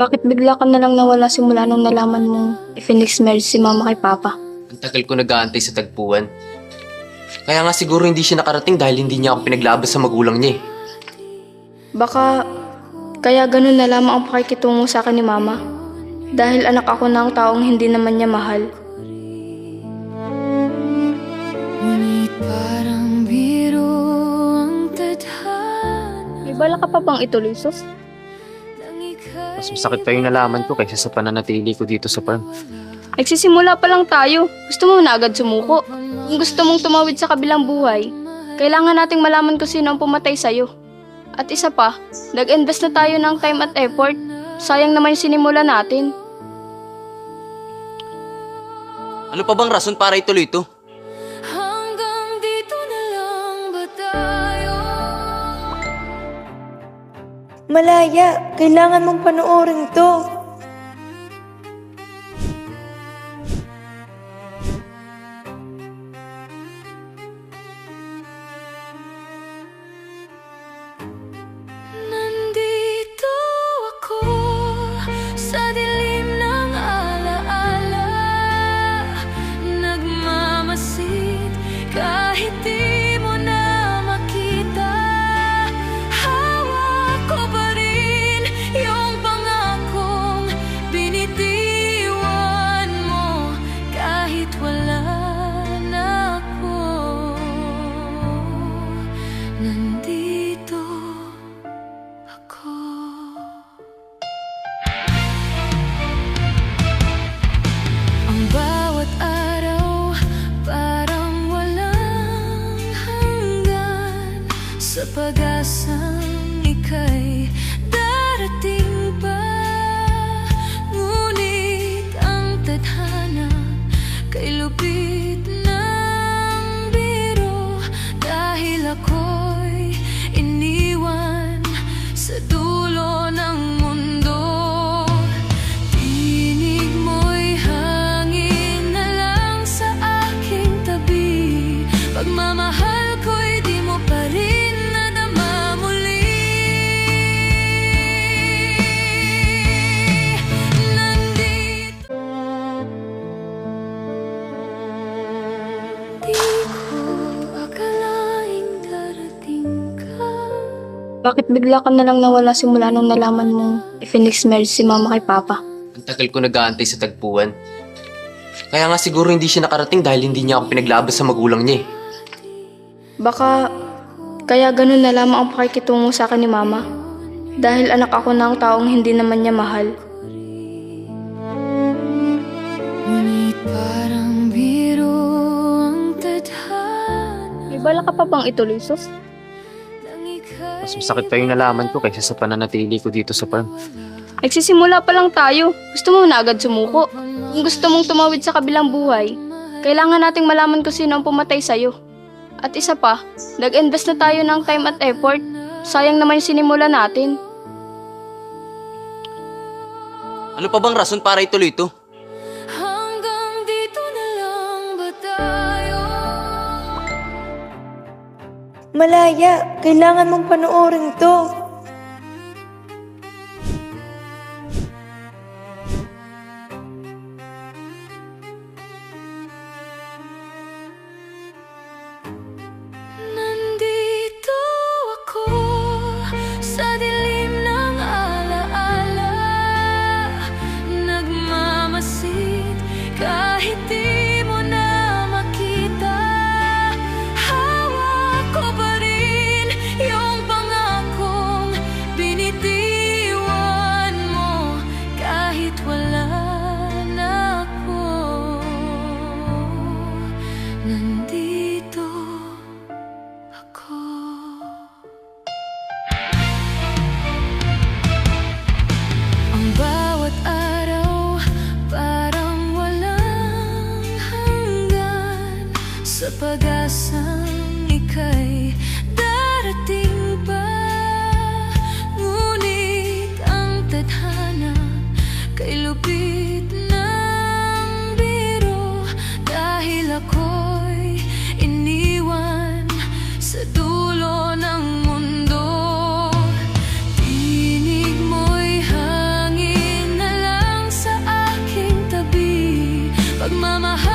Bakit bigla ka na lang nawala simula nung nalaman mong i-Phoenix marriage si mama kay papa? Ang tagal ko nag-aantay sa tagpuan. Kaya nga siguro hindi siya nakarating dahil hindi niya ako pinaglabas sa magulang niya eh. Baka kaya ganun na lamang ang pakikitungo sa akin ni mama. Dahil anak ako ng taong hindi naman niya mahal. Ngunit parang biro ang tadhana. May bala ka pa bang ituloy, sus? Mas masakit pa yung nalaman ko kaysa sa pananatili ko dito sa farm. Nagsisimula pa lang tayo. Gusto mo na agad sumuko. Kung gusto mong tumawid sa kabilang buhay, kailangan nating malaman kung sino ang pumatay sa'yo. At isa pa, nag-invest na tayo ng time at effort. Sayang naman yung sinimula natin. Ano pa bang rason para ituloy ito? Hanggang dito na lang ba tayo? Malaya, kailangan mong panoorin to. Nandito ako sa dilim ng alaala, nagmamasid kahit di mo na makita. Hawak ko pa rin yung pangakong binitiwan mo kahit wala na ako. Nandito ako. Ang bawat araw parang walang hanggan, sa pag-asang ika'y darating pa. Ngunit ang tadhana kay lupit ng biro, dahil ako'y iniwan sa dulo ng mundo. Tinig mo'y hangin na lang sa aking tabi, pagmamahal ko'y di mo pa rin nadama muli. Nandito, di ko akalaing darating ka. Bakit bigla ka na lang nawala simula nung nalaman mong i-Phoenix marriage si mama kay papa? Ang tagal ko nag-aantay sa tagpuan. Kaya nga siguro hindi siya nakarating dahil hindi niya ako pinaglabas sa magulang niya eh. Baka kaya ganun na lamang ang pakikitungo sa akin ni mama. Dahil anak ako ng taong hindi naman niya mahal. Ngunit parang biro ang tadhana. May bala ka pa bang ituloy, sus? Mas masakit pa yung nalaman ko kaysa sa pananatili ko dito sa farm. Nagsisimula pa lang tayo. Gusto mo na agad sumuko. Kung gusto mong tumawid sa kabilang buhay, kailangan nating malaman kung sino ang pumatay sa'yo. At isa pa, nag-invest na tayo ng time at effort. Sayang naman yung sinimula natin. Ano pa bang rason para ituloy ito? Hanggang dito na lang ba tayo? Malaya, kailangan mong panoorin to. Nandito ako sa dilim ng alaala, nagmamasid kahit di mo na makita. Hawak ko pa rin yung pangakong binitiwan mo kahit wala na ako. Nandito ako. Ang bawat araw parang walang hanggan, sa pag-asang ika'y darating pa. Ngunit ang tadhana kay lupit ng biro, dahil ako'y iniwan sa dulo ng mundo. Tinig mo'y hangin Pagmamahal